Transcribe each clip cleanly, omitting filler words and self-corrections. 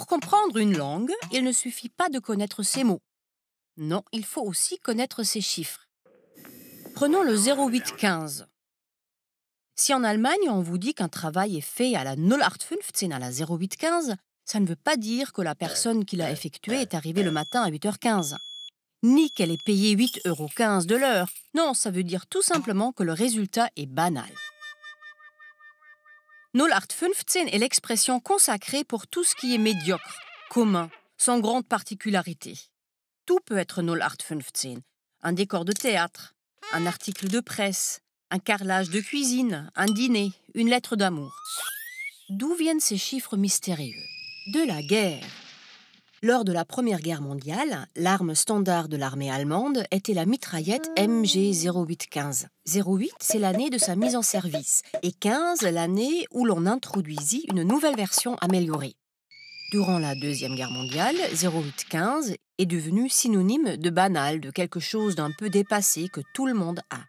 Pour comprendre une langue, il ne suffit pas de connaître ses mots. Non, il faut aussi connaître ses chiffres. Prenons le 0815. Si en Allemagne, on vous dit qu'un travail est fait à la 0815, à la 0815, ça ne veut pas dire que la personne qui l'a effectué est arrivée le matin à 8h15. Ni qu'elle est payée 8,15 € de l'heure. Non, ça veut dire tout simplement que le résultat est banal. 0815 est l'expression consacrée pour tout ce qui est médiocre, commun, sans grande particularité. Tout peut être 0815. Un décor de théâtre, un article de presse, un carrelage de cuisine, un dîner, une lettre d'amour. D'où viennent ces chiffres mystérieux? De la guerre. Lors de la Première Guerre mondiale, l'arme standard de l'armée allemande était la mitraillette MG 0815. 08, c'est l'année de sa mise en service, et 15, l'année où l'on introduisit une nouvelle version améliorée. Durant la Deuxième Guerre mondiale, 0815 est devenu synonyme de banal, de quelque chose d'un peu dépassé que tout le monde a.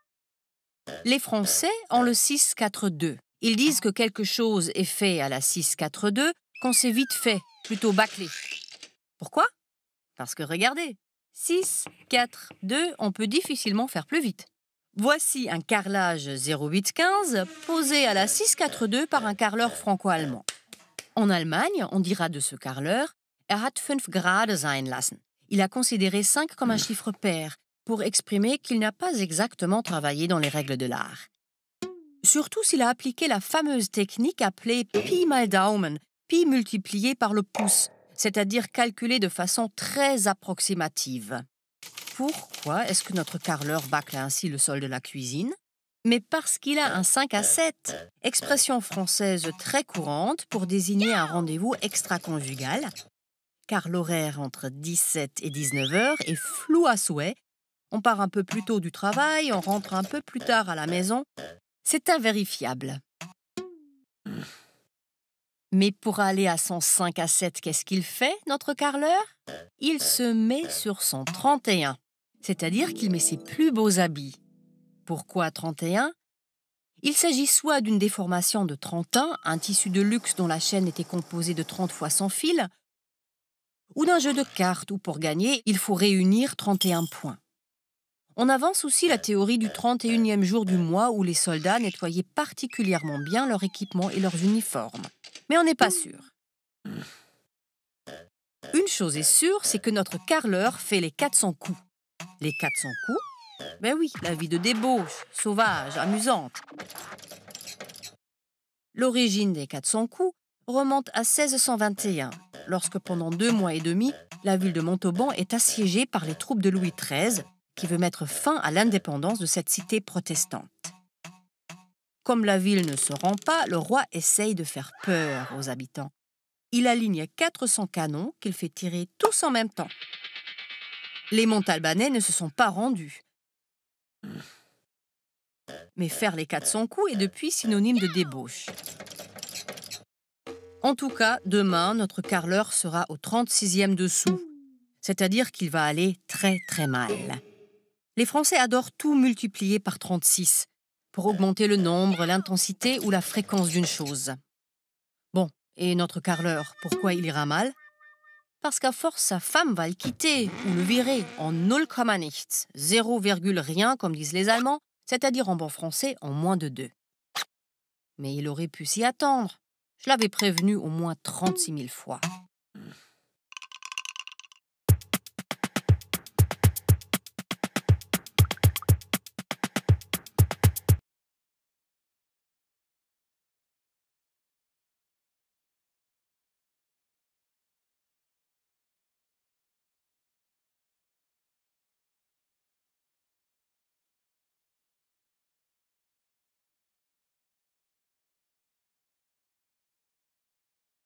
Les Français ont le 642. Ils disent que quelque chose est fait à la 642 quand c'est vite fait, plutôt bâclé. Pourquoi? Parce que regardez, 6, 4, 2, on peut difficilement faire plus vite. Voici un carrelage 0815 posé à la 642 par un carreleur franco-allemand. En Allemagne, on dira de ce carreleur « Er hat 5 Grade sein lassen ». Il a considéré 5 comme un chiffre pair pour exprimer qu'il n'a pas exactement travaillé dans les règles de l'art. Surtout s'il a appliqué la fameuse technique appelée Pi mal Daumen, pi multiplié par le pouce, c'est-à-dire calculé de façon très approximative. Pourquoi est-ce que notre carreleur bâcle ainsi le sol de la cuisine? Mais parce qu'il a un 5 à 7, expression française très courante pour désigner un rendez-vous extra-conjugal, car l'horaire entre 17 et 19 heures est flou à souhait. On part un peu plus tôt du travail, on rentre un peu plus tard à la maison. C'est invérifiable. Mais pour aller à son 5 à 7, qu'est-ce qu'il fait, notre carreleur? Il se met sur son 31, c'est-à-dire qu'il met ses plus beaux habits. Pourquoi 31? Il s'agit soit d'une déformation de 31, un tissu de luxe dont la chaîne était composée de 30 fois sans fil, ou d'un jeu de cartes où pour gagner, il faut réunir 31 points. On avance aussi la théorie du 31e jour du mois où les soldats nettoyaient particulièrement bien leur équipement et leurs uniformes. Mais on n'est pas sûr. Une chose est sûre, c'est que notre carreleur fait les 400 coups. Les 400 coups? Ben oui, la vie de débauche, sauvage, amusante. L'origine des 400 coups remonte à 1621, lorsque pendant 2 mois et demi, la ville de Montauban est assiégée par les troupes de Louis XIII, qui veut mettre fin à l'indépendance de cette cité protestante. Comme la ville ne se rend pas, le roi essaye de faire peur aux habitants. Il aligne 400 canons qu'il fait tirer tous en même temps. Les Montalbanais ne se sont pas rendus. Mais faire les 400 coups est depuis synonyme de débauche. En tout cas, demain, notre carreleur sera au 36e dessous, c'est-à-dire qu'il va aller très très mal. Les Français adorent tout multiplier par 36 pour augmenter le nombre, l'intensité ou la fréquence d'une chose. Bon, et notre carreleur, pourquoi il ira mal? Parce qu'à force, sa femme va le quitter ou le virer en 0, nichts, 0, rien comme disent les Allemands, c'est-à-dire en bon français en moins de 2. Mais il aurait pu s'y attendre. Je l'avais prévenu au moins 36 000 fois.